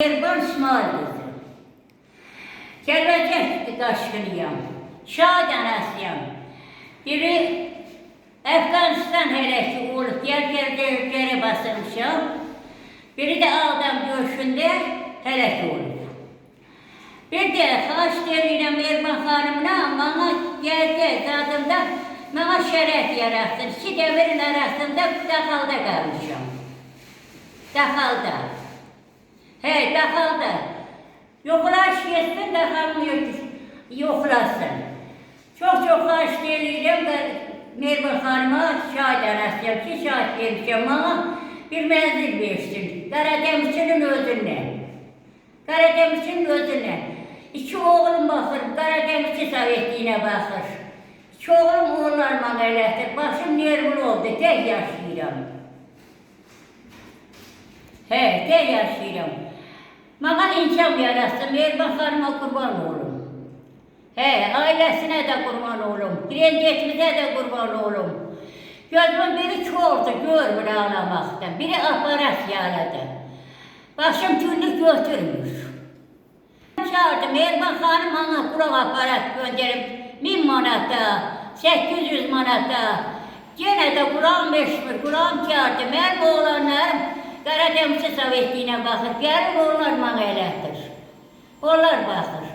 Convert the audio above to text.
Erban İsmail qızı. Gələcək daşqınıyam. Şad anasıyam. Biri Əfqanistan hələki olub, geri basılmışam. Biri də Ağdam döyüşündə həlak olub. Bir də xahiş edirəm Erban xanımına, bana gəldi zadımda bana şərəf yarattır. İki dəmirin arasında daxalda qalmışam. Daxalda. Daxalda. Yoxlaş yetsin, daxalını yoxlasın. Çox xahiş edirəm Erban xanıma şahid anasıyam ki, şahid vermişəm bana bir mənzil versin. Qaradəmirçinin özündən. Qaradəmirçinin özündən. İki oğlum baxır, Qaradəmirçi Sovetliyinə baxır. İki oğlum oğullarıma elədir. Başım nervli oldu, tək yaşayıram. Tək yaşayıram. Bana imkan yaratsın, Erban xanıma qurban olum. Ailəsinə də qurban olum, birincetimizə də qurban olum. Gözümün biri çoğurdu, görmür ağlamaqdan, biri aparat yaradı. Başım günlük götürmür. Çağırdım, Erban xanım bana qulaq aparat gönderib 1000 manata, 800 manata. Yenə də qulağım eşmir, qulağım çağırdı. Mənim oğlanlarım Qaradəmirçi Sovetliyinə baxır, gəlin onlar bana elədir. Onlar baxır.